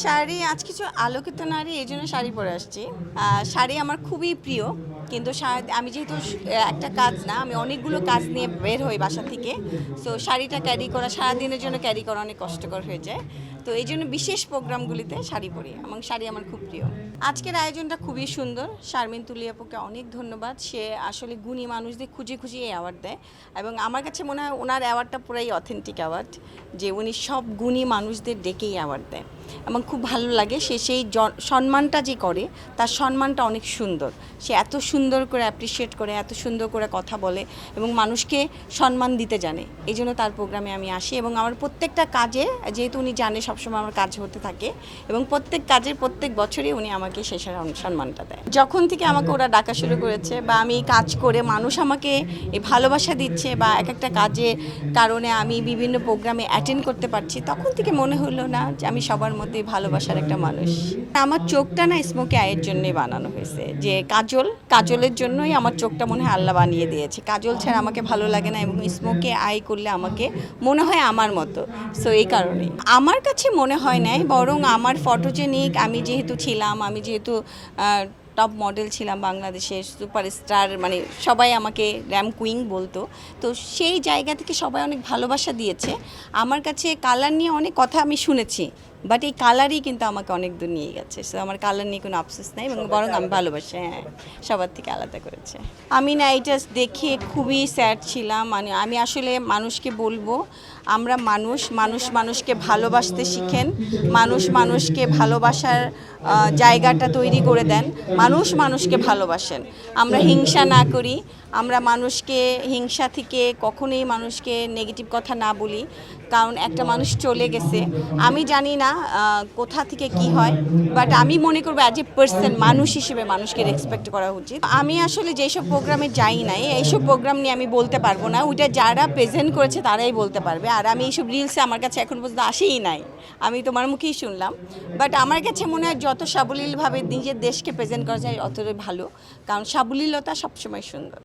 শাড়ি আজ কিছু আলোকিত নারী এই জন্য শাড়ি পরে আসছি। শাড়ি আমার খুবই প্রিয়, কিন্তু আমি যেহেতু একটা কাজ না, আমি অনেকগুলো কাজ নিয়ে বের হই বাসা থেকে। সো শাড়িটা ক্যারি করা, সারাদিনের জন্য ক্যারি করা অনেক কষ্টকর হয়ে যায়। তো এই জন্য বিশেষ প্রোগ্রামগুলিতে শাড়ি পরি এবং শাড়ি আমার খুব প্রিয়। আজকের আয়োজনটা খুবই সুন্দর। শারমিন তুলি আপুকে অনেক ধন্যবাদ। সে আসলে গুণী মানুষদের খুঁজে খুঁজে এই অ্যাওয়ার্ড দেয় এবং আমার কাছে মনে হয় ওনার অ্যাওয়ার্ডটা পুরাই অথেন্টিক অ্যাওয়ার্ড, যে উনি সব গুণী মানুষদের ডেকেই অ্যাওয়ার্ড দেয় এবং খুব ভালো লাগে। সে সেই সম্মানটা যে করে, তার সম্মানটা অনেক সুন্দর। সে এত সুন্দর করে অ্যাপ্রিসিয়েট করে, এত সুন্দর করে কথা বলে এবং মানুষকে সম্মান দিতে জানে। এই জন্য তার প্রোগ্রামে আমি আসি এবং আমার প্রত্যেকটা কাজে, যেহেতু উনি জানে সবসময় আমার কাজ হতে থাকে এবং প্রত্যেক কাজের প্রত্যেক বছরই উনি আমাকে সেই সম্মানটা দেয়। যখন থেকে আমাকে ওরা ডাকা শুরু করেছে বা আমি কাজ করে মানুষ আমাকে এই ভালোবাসা দিচ্ছে বা এক একটা কাজের কারণে আমি বিভিন্ন প্রোগ্রামে অ্যাটেন্ড করতে পারছি, তখন থেকে মনে হলো না যে আমি সবার মধ্যে ভালোবাসার একটা মানুষ। আমার চোখটা না স্মোকি আইয়ের জন্যই বানানো হয়েছে, যে কাজলের জন্যই আমার চোখটা মনে হয় আল্লাহ বানিয়ে দিয়েছে। কাজল ছাড়া আমাকে ভালো লাগে না এবং স্মোকি আই করলে আমাকে মনে হয় আমার মতো। সো এই কারণেই আমার কাছে মনে হয় নাই, বরং আমার ফটোজেনিক, আমি যেহেতু ছিলাম, আমি যেহেতু টপ মডেল ছিলাম বাংলাদেশের, সুপারস্টার, মানে সবাই আমাকে র্যাম কুইন বলতো। তো সেই জায়গা থেকে সবাই অনেক ভালোবাসা দিয়েছে। আমার কাছে কালার নিয়ে অনেক কথা আমি শুনেছি, বাট এই কালারই কিন্তু আমাকে অনেক দূর নিয়ে গেছে। সো আমার কালার নিয়ে কোনো আফসোস নেই এবং বরং আমি ভালোবাসি। হ্যাঁ, সবার থেকে আলাদা করেছে। আমি না এটা দেখে খুবই স্যাড ছিলাম। মানে আমি আসলে মানুষকে বলবো, আমরা মানুষকে ভালোবাসতে শিখেন, মানুষকে ভালোবাসার জায়গাটা তৈরি করে দেন, মানুষকে ভালোবাসেন। আমরা হিংসা না করি, আমরা মানুষকে হিংসা থেকে কখনোই মানুষকে নেগেটিভ কথা না বলি, কারণ একটা মানুষ চলে গেছে। আমি জানি না কোথা থেকে কি হয়, বাট আমি মনে করবো অ্যাজ এ পার্সন, মানুষ হিসেবে মানুষকে রেসপেক্ট করা উচিত। আমি আসলে যেসব প্রোগ্রামে যাই নাই, এইসব প্রোগ্রাম নিয়ে আমি বলতে পারবো না, ওইটা যারা প্রেজেন্ট করেছে তারাই বলতে পারবে। আর আমি এইসব রিলসে আমার কাছে এখন পর্যন্ত আসেই নাই, আমি তোমার মুখেই শুনলাম। বাট আমার কাছে মনে হয় যত সাবলীলভাবে নিজের দেশকে প্রেজেন্ট করা যায় অতটাই ভালো, কারণ সাবলীলতা সবসময় সুন্দর।